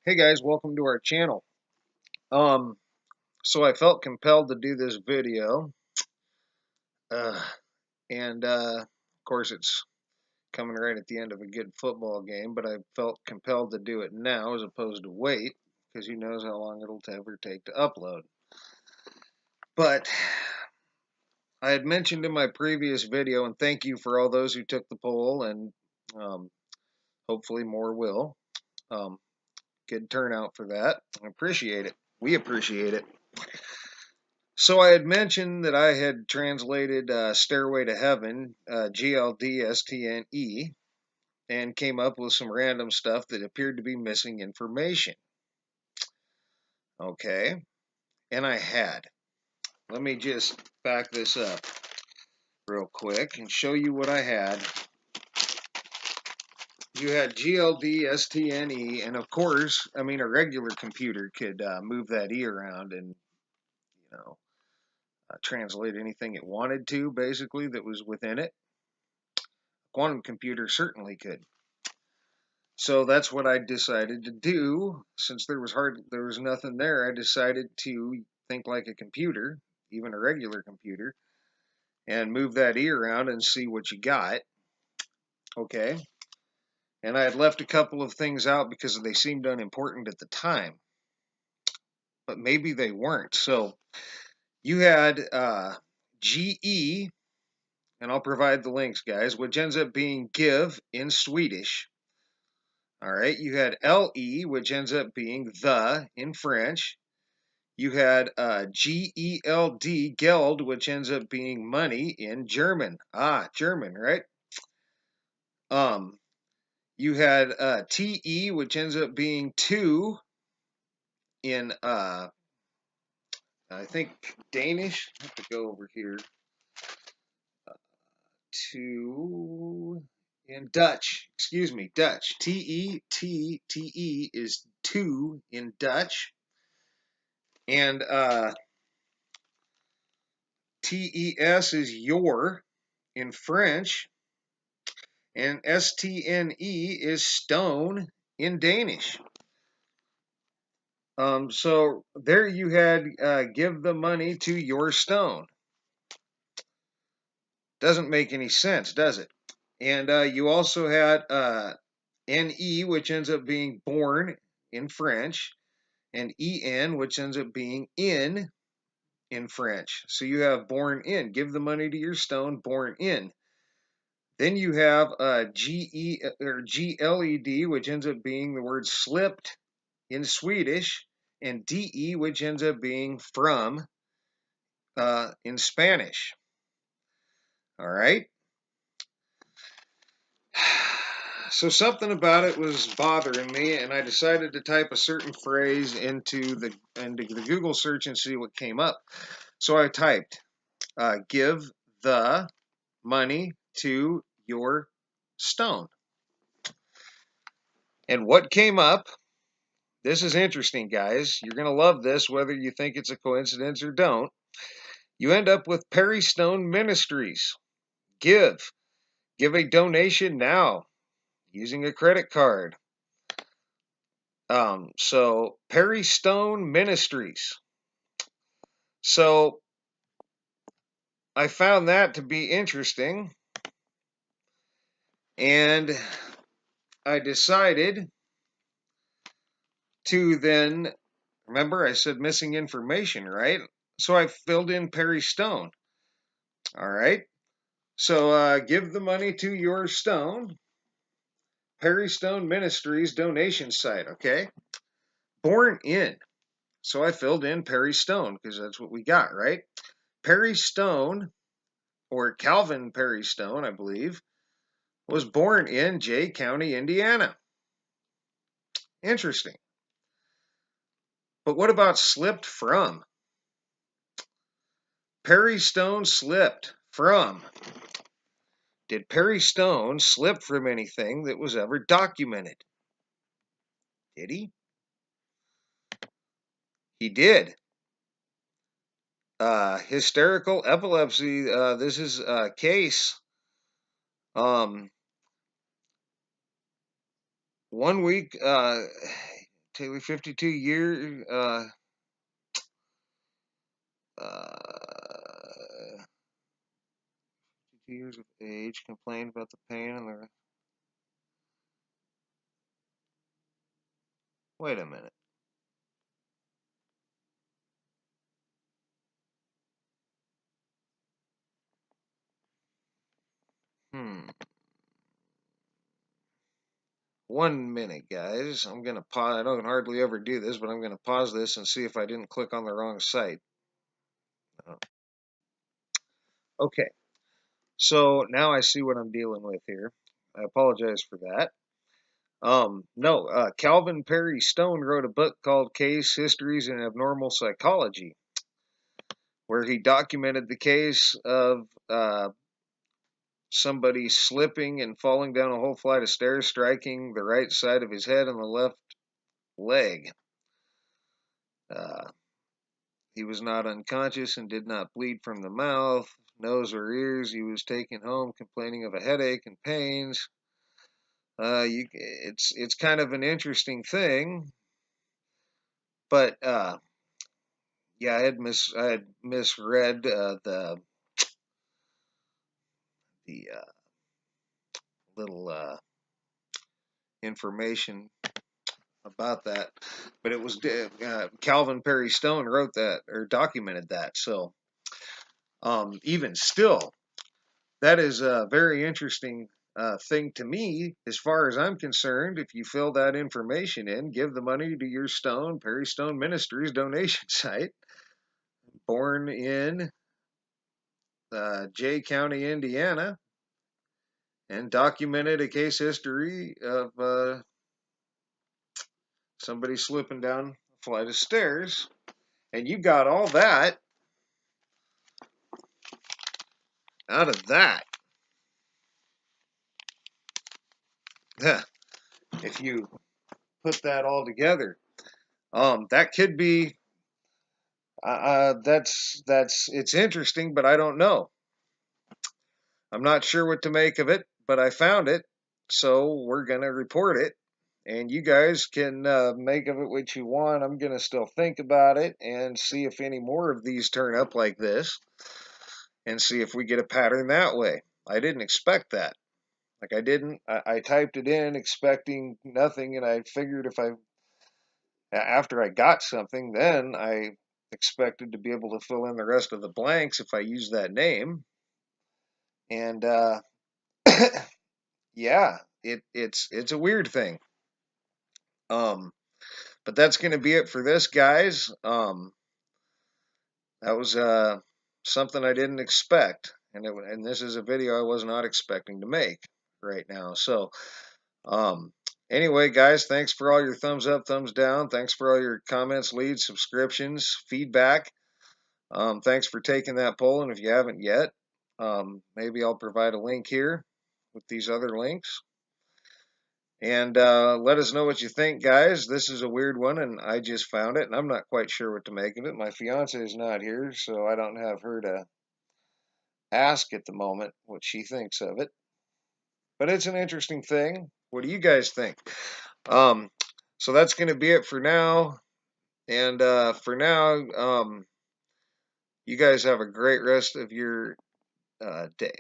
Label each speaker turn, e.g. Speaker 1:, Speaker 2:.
Speaker 1: Hey guys, welcome to our channel. Um, so I felt compelled to do this video, uh, and of course it's coming right at the end of a good football game, but I felt compelled to do it now as opposed to wait, because who knows how long it'll ever take to upload. But I had mentioned in my previous video, and thank you for all those who took the poll, and um, hopefully more will. Good turnout for that. I appreciate it. We appreciate it. So I had mentioned that I had translated Stairway to Heaven, GLDSTNE, and came up with some random stuff that appeared to be missing information. Okay, and I had. Let me just back this up real quick and show you what I had. You had GLDSTNE, and of course, I mean, a regular computer could move that E around and, you know, translate anything it wanted to, basically, that was within it. Quantum computer certainly could. So that's what I decided to do. Since there was nothing there, I decided to think like a computer, even a regular computer, and move that E around and see what you got. Okay. And I had left a couple of things out because they seemed unimportant at the time, but maybe they weren't. So you had GE, and I'll provide the links, guys, which ends up being give in Swedish. All right, you had LE, which ends up being the in French. You had GELD, Geld, which ends up being money in German. German, right? You had TE, which ends up being two in, I think, Danish. I have to go over here. Two in Dutch. Excuse me, Dutch. TE is two in Dutch. And TES is your in French. And STNE is stone in Danish. So there you had give the money to your stone. Doesn't make any sense, does it? And you also had NE, which ends up being born in French, and EN, which ends up being in French. So you have born in. Give the money to your stone, born in. Then you have GE or GLED, which ends up being the word slipped in Swedish, and DE, which ends up being from in Spanish. All right. So something about it was bothering me, and I decided to type a certain phrase into the Google search and see what came up. So I typed, "Give the money to your stone," and what came up? This is interesting, guys. You're gonna love this, whether you think it's a coincidence or don't. You end up with Perry Stone Ministries. Give a donation now using a credit card. So Perry Stone Ministries. So I found that to be interesting, and I decided to then, remember I said missing information, right? So I filled in Perry Stone. All right. So give the money to your stone. Perry Stone Ministries donation site. Okay. Born in. So I filled in Perry Stone because that's what we got, right? Perry Stone, or Calvin Perry Stone, I believe, was born in Jay County, Indiana. Interesting. But what about slipped from? Perry Stone slipped from. Did Perry Stone slip from anything that was ever documented? Did he? He did. Hysterical epilepsy. This is a case. 1 week. Taylor, 52 years, 52 years of age, complained about the pain and the. Wait a minute. Hmm. 1 minute, guys. I'm gonna pause. I don't hardly ever do this, but I'm gonna pause this and see if I didn't click on the wrong site. Oh. Okay. So now I see what I'm dealing with here. I apologize for that. No, Calvin Perry Stone wrote a book called Case Histories in Abnormal Psychology, where he documented the case of somebody slipping and falling down a whole flight of stairs, striking the right side of his head and the left leg. Uh, he was not unconscious and did not bleed from the mouth, nose, or ears. He was taken home complaining of a headache and pains. It's kind of an interesting thing, but yeah, I had misread the little information about that, but it was Calvin Perry Stone wrote that or documented that. So even still, that is a very interesting thing to me, as far as I'm concerned. If you fill that information in, give the money to your Perry Stone Ministries donation site. Born in Jay County, Indiana, and documented a case history of somebody slipping down a flight of stairs. And you got all that out of that. If you put that all together, that could be that's it's interesting, but I don't know. I'm not sure what to make of it, but I found it, so we're gonna report it. And you guys can make of it what you want. I'm gonna still think about it and see if any more of these turn up like this, and see if we get a pattern that way. I didn't expect that. Like I typed it in expecting nothing, and I figured if I after I got something, then I expected to be able to fill in the rest of the blanks if I use that name. And yeah, it's a weird thing. Um, but that's going to be it for this, guys. That was something I didn't expect, and this is a video I was not expecting to make right now. So um, anyway, guys, thanks for all your thumbs up, thumbs down. Thanks for all your comments, leads, subscriptions, feedback. Thanks for taking that poll, and if you haven't yet, maybe I'll provide a link here with these other links. And let us know what you think, guys. This is a weird one, and I just found it, and I'm not quite sure what to make of it. My fiance is not here, so I don't have her to ask at the moment what she thinks of it. But it's an interesting thing. What do you guys think? Um, so that's going to be it for now. And for now, you guys have a great rest of your day.